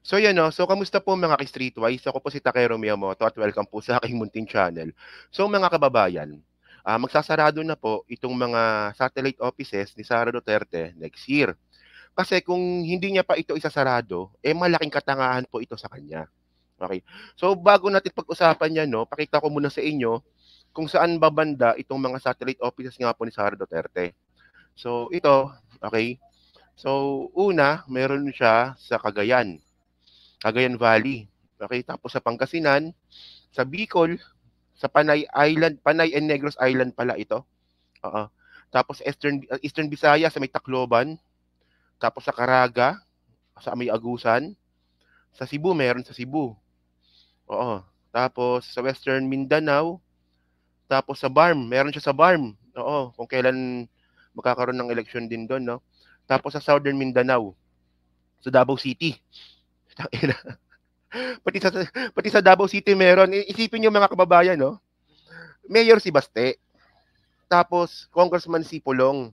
So yan 'no, so kamusta po mga ka-Streetwise? Ako po si Takero Miyamoto at welcome po sa aking munting channel. So mga kababayan, magsasarado na po itong mga satellite offices ni Sara Duterte next year. Kasi kung hindi niya pa ito isasarado, malaking katangahan po ito sa kanya. Okay. So bago natin pag-usapan yan 'no, pakita ko muna sa inyo kung saan babanda itong mga satellite offices nga po ni Sara Duterte. So ito, okay. So una, meron siya sa Cagayan. Cagayan Valley. Okay, tapos sa Pangasinan, sa Bicol, sa Panay Island, Panay and Negros Island pala ito. Oo. Tapos Eastern Visayas sa may Tacloban, tapos sa Caraga, sa may Agusan, sa Cebu meron sa Cebu. Oo. Tapos sa Western Mindanao, tapos sa BARM, meron siya sa BARM. Oo, kung kailan magkakaroon ng eleksyon din doon, no? Tapos sa Southern Mindanao, sa Davao City. pati sa pati sa Davao City meron. Isipin niyo mga kababayan, no? Mayor si Baste, tapos Congressman si Pulong.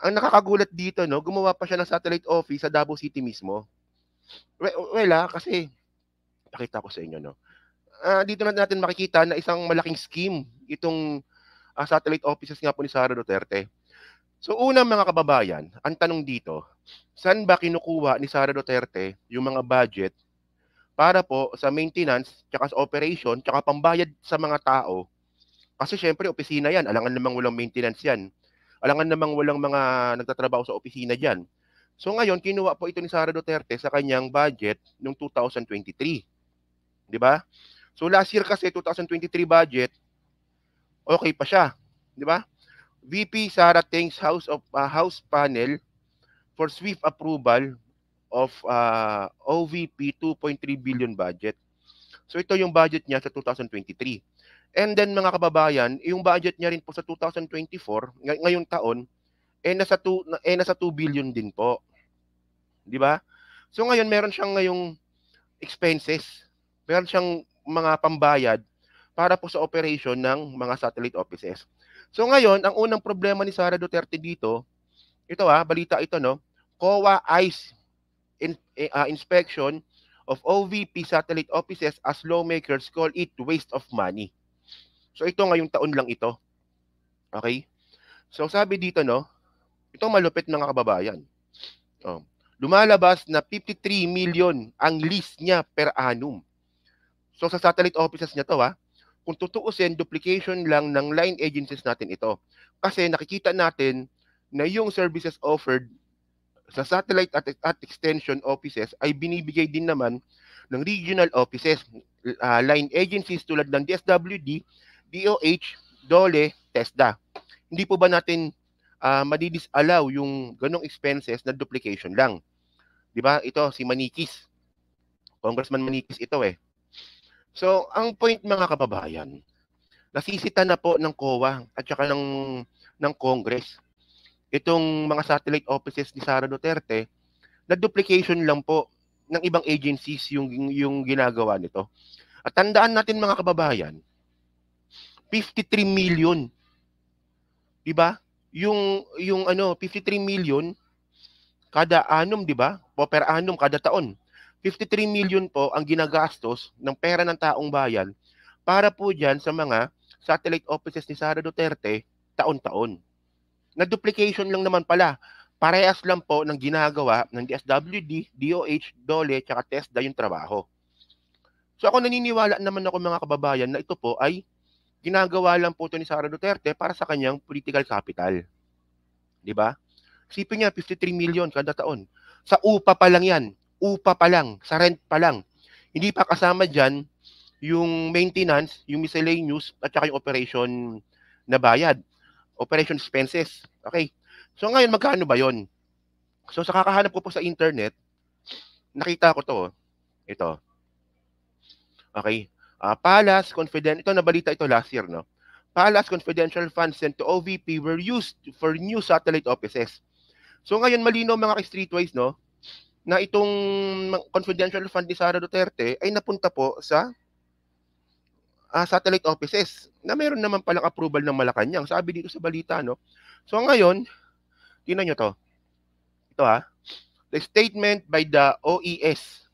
Ang nakakagulat dito, no, gumawa pa siya ng satellite office sa Davao City mismo. Kasi pakita ko sa inyo, no. Dito na natin makikita na isang malaking scheme itong satellite offices nga po ni Sara Duterte. So unang mga kababayan, ang tanong dito, saan ba kinukuha ni Sara Duterte yung mga budget para po sa maintenance, tsaka sa operation, tsaka pambayad sa mga tao. Kasi syempre, opisina yan. Alangan namang walang maintenance yan. Alangan namang walang mga nagtatrabaho sa opisina dyan. So ngayon, kinuha po ito ni Sara Duterte sa kanyang budget noong 2023. Di ba? So last year kasi, 2023 budget, okay pa siya. Di ba? VP Sara thanks House panel for swift approval of OVP 2.3 billion budget. So ito yung budget niya sa 2023. And then mga kababayan, yung budget niya rin po sa 2024, ngayong taon, nasa 2 billion din po. Di ba? So ngayon meron siyang ngayong expenses. Meron siyang mga pambayad para po sa operation ng mga satellite offices. So ngayon, ang unang problema ni Sara Duterte dito, ito balita ito no, COA ICE inspection of OVP satellite offices as lawmakers call it waste of money. So ito ngayong taon lang ito. Okay? So sabi dito no, ito malupit mga kababayan. Oh, lumalabas na 53 million ang lease niya per annum. So sa satellite offices niya to kung tutuusin, duplication lang ng line agencies natin ito. Kasi nakikita natin na yung services offered sa satellite at extension offices ay binibigay din naman ng regional offices, line agencies tulad ng DSWD, DOH, DOLE, TESDA. Hindi po ba natin madidisallow yung ganong expenses na duplication lang? Di ba? Ito, si Manikis. Congressman Manikis ito eh. So, ang point mga kababayan, nasisita na po ng COA at saka ng Congress itong mga satellite offices ni Sara Duterte na duplication lang po ng ibang agencies yung ginagawa nito. At tandaan natin mga kababayan, 53 million. 'Di ba? Yung 53 million kada annum, 'di ba? O per annum kada taon. 53 million po ang ginagastos ng pera ng taong bayan para po diyan sa mga satellite offices ni Sara Duterte taon-taon. Na duplication lang naman pala. Parehas lang po ng ginagawa ng DSWD, DOH, DOLE, tsaka TESDA yung trabaho. So ako naniniwala naman ako mga kababayan na ito po ay ginagawa lang po ito ni Sara Duterte para sa kanyang political capital. Di ba? Isipin niya, 53 million kada taon. Sa upa pa lang yan. Upa pa lang. Sa rent pa lang. Hindi pa kasama dyan yung maintenance, yung miscellaneous, at saka yung operation na bayad. Operation expenses. Okay. So ngayon, magkano ba yon? So sa kakahanap ko po sa internet, nakita ko to. Ito. Okay. Palace Confidential, ito nabalita ito last year, no? Palace confidential funds sent to OVP were used for new satellite offices. So ngayon malinaw mga streetwise, no, na itong confidential fund ni Sara Duterte ay napunta po sa satellite offices na meron naman palang approval ng Malacanang. Sabi dito sa balita, no. So ngayon, tingnan nyo to. Ito The statement by the OES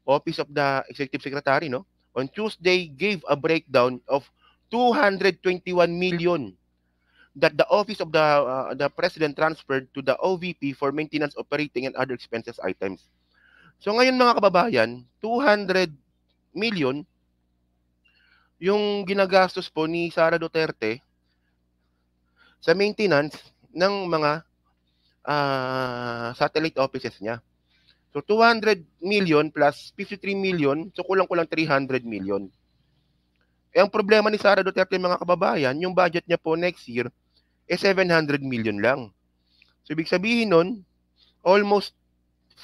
Office of the Executive Secretary, no, on Tuesday gave a breakdown of 221 million that the Office of the President transferred to the OVP for maintenance, operating, and other expenses items. So ngayon mga kababayan, 200 million yung ginagastos po ni Sara Duterte sa maintenance ng mga satellite offices niya. So 200 million plus 53 million, so kulang-kulang 300 million. Eh, ang problema ni Sara Duterte mga kababayan, yung budget niya po next year, 700 million lang. So ibig sabihin nun, almost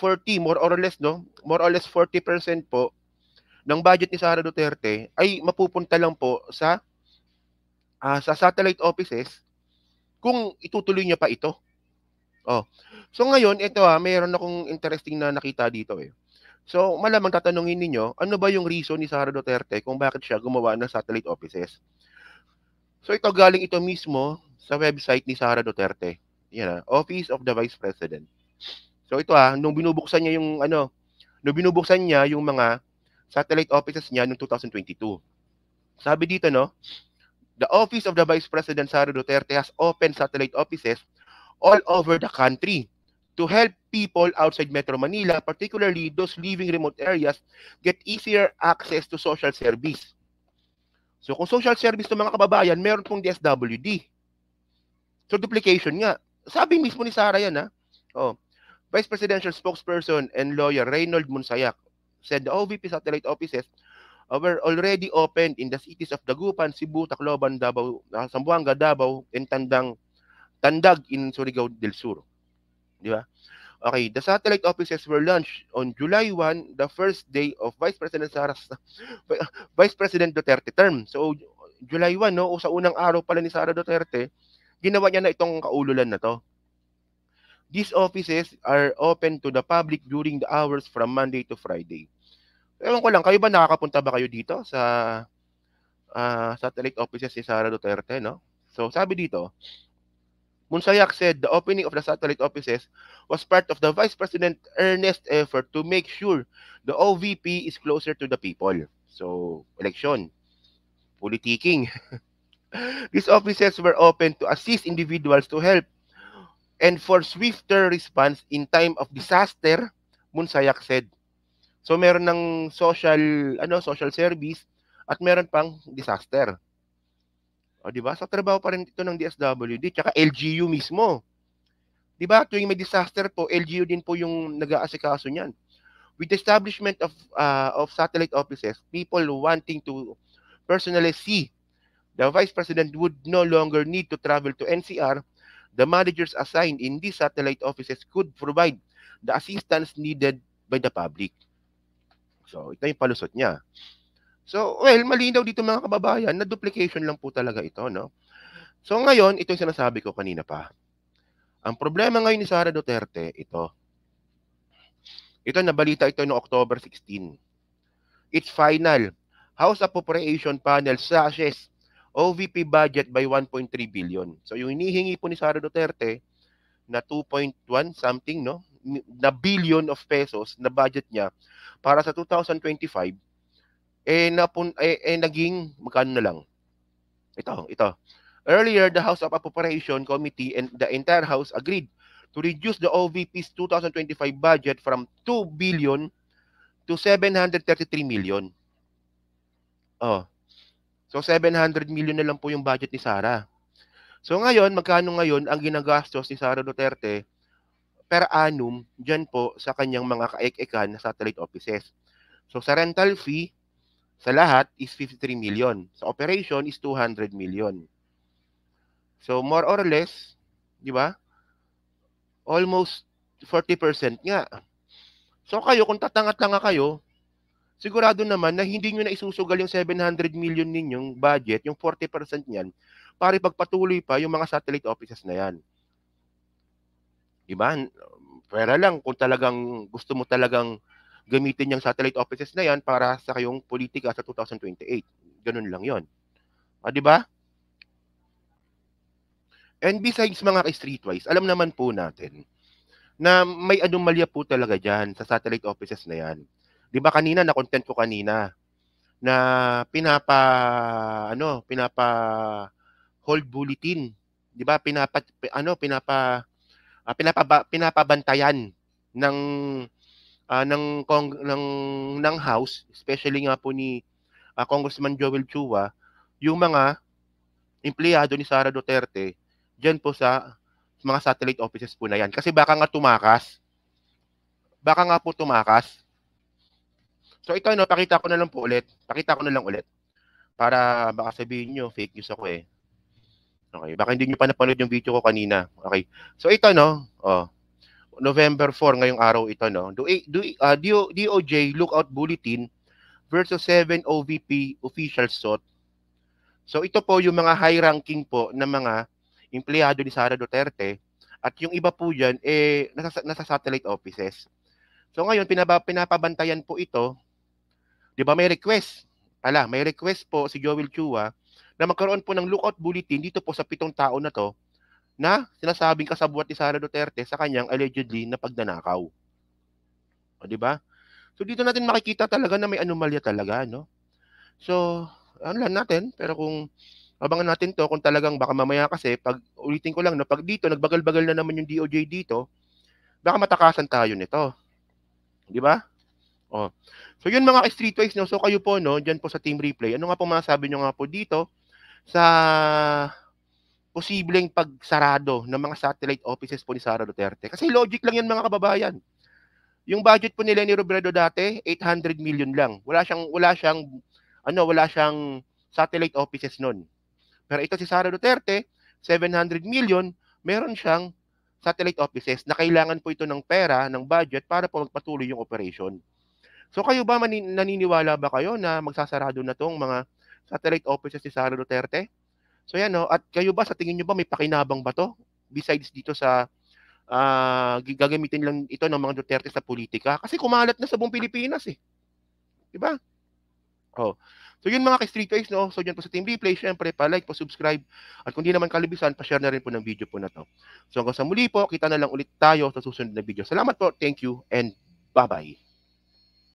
40, more or less, no? More or less 40% po ng budget ni Sara Duterte ay mapupunta lang po sa satellite offices kung itutuloy niya pa ito. Oh. So ngayon, ito mayroon akong interesting na nakita dito eh. So malamang tatanungin ninyo, ano ba yung reason ni Sara Duterte kung bakit siya gumawa ng satellite offices? So ito galing ito mismo sa website ni Sara Duterte. Yan Office of the Vice President. So ito nung binubuksan niya yung mga satellite offices niya noong 2022. Sabi dito, no, the Office of the Vice President Sara Duterte has opened satellite offices all over the country to help people outside Metro Manila, particularly those living remote areas, get easier access to social service. So kung social service ng mga kababayan, meron pong DSWD. So duplication nga. Sabi mismo ni Sara yan Vice Presidential Spokesperson and lawyer Reynold Monsayak said the OVP satellite offices were already opened in the cities of Dagupan, Cebu, Tacloban, Davao, Zamboanga, Davao, and Tandag in Surigao del Sur. Di ba? Okay, the satellite offices were launched on July 1, the first day of Vice President Duterte term. So July 1, no, o sa unang araw pala ni Sara Duterte, ginawa niya na itong kaululan na to. These offices are open to the public during the hours from Monday to Friday. Ewan ko lang, kayo ba nakakapunta ba kayo dito sa satellite offices ni Sara Duterte, no? So sabi dito, Monsayak said the opening of the satellite offices was part of the Vice President's earnest effort to make sure the OVP is closer to the people. So, election, politicking. These offices were open to assist individuals to help and for swifter response in time of disaster, Monsayak said. So meron ng social service at meron pang disaster. O di ba? So trabaho pa rin ito ng DSWD tsaka LGU mismo. Di ba? Tuwing may disaster po, LGU din po yung nag-aasikaso niyan. With the establishment of satellite offices, people wanting to personally see the Vice President would no longer need to travel to NCR. The managers assigned in these satellite offices could provide the assistance needed by the public. So, ito yung palusot niya. So, well, malinaw dito mga kababayan na duplication lang po talaga ito, no? So, ngayon, ito yung sinasabi ko kanina pa. Ang problema ngayon ni Sara Duterte, ito. Ito, nabalita ito noong October 16. It's final. House Appropriation Panel slashes OVP budget by 1.3 billion. So, yung hinihingi po ni Sara Duterte na 2.1 something, no? Na billion of pesos na budget niya para sa 2025, naging magkano na lang. Ito. Earlier, the House of Appropriation Committee and the entire House agreed to reduce the OVP's 2025 budget from 2 billion to 733 million. So 700 million na lang po yung budget ni Sara. So ngayon, magkano ngayon ang ginagastos ni Sara Duterte per annum dyan po sa kanyang mga kaek-ekan na satellite offices? So sa rental fee, sa lahat is 53 million. Sa operation is 200 million. So more or less, di ba? Almost 40% nga. So kayo, kung tatanga-tanga kayo, sigurado naman na hindi nyo na isusugal yung 700 million ninyong budget, yung 40% niyan, para ipagpatuloy pa yung mga satellite offices na yan. Diba? Pwera lang kung talagang gusto mo talagang gamitin yung satellite offices na yan para sa kayong politika sa 2028. Ganun lang yon. Diba? And besides mga streetwise, alam naman po natin na may anomalya po talaga dyan sa satellite offices na yan. 'Di ba kanina na-content ko kanina na pinapa-hold bulletin, 'di ba? Pinapabantayan ng ng House, especially nga po ni Congressman Joel Chua, yung mga empleyado ni Sara Duterte diyan po sa mga satellite offices po na 'yan. Kasi baka nga tumakas. Baka nga po tumakas. So ito ano, pakita ko na lang po ulit. Pakita ko na lang ulit para baka sabihin niyo fake news ako eh. Okay, baka hindi niyo pa napanood yung video ko kanina. Okay. So ito no, November 4 ngayong araw ito no. DOJ lookout bulletin versus 7 OVP officials sought. So ito po yung mga high ranking po ng mga empleyado ni Sara Duterte at yung iba po diyan nasa satellite offices. So ngayon pinapabantayan po ito. 'Di ba may request? May request po si Joel Chua na magkaroon po ng lookout bulletin dito po sa 7 tao na to na sinasabing kasabwat ni Sara Duterte sa kanyang allegedly na pagnanakaw. O 'di ba? So dito natin makikita talaga na may anomalya talaga, no? So, ano lang natin, pero kung abangan natin 'to kung talagang baka mamaya kasi pag ulitin ko lang no, pag dito nagbagal-bagal na naman yung DOJ dito, baka matakasan tayo nito. 'Di ba? Oh. So yun mga streetwise no. So kayo po no, diyan po sa Team Replay. Ano nga po masasabi niyo nga po dito sa posibleng pagsarado ng mga satellite offices po ni Sara Duterte? Kasi logic lang yan mga kababayan. Yung budget po ni Leni Robredo dati, 800 million lang. Wala siyang satellite offices noon. Pero ito si Sara Duterte, 700 million, meron siyang satellite offices na kailangan po ito ng pera, ng budget para po magpatuloy yung operation. So kayo ba naniniwala ba kayo na magsasarado na tong mga satellite offices ni Sara Duterte? So yan no, at kayo ba sa tingin niyo ba may pakinabang ba to besides dito sa gagamitin lang ito ng mga Duterte sa politika? Kasi kumalat na sa buong Pilipinas eh. 'Di ba? Oh. So yun mga ka-street guys no. So diyan po sa Team Replay, syempre pa-like, pa-subscribe at kung di naman kalibisan, pa-share na rin po ng video po na to. So hanggang sa muli po, kita na lang ulit tayo sa susunod na video. Salamat po, thank you and bye-bye.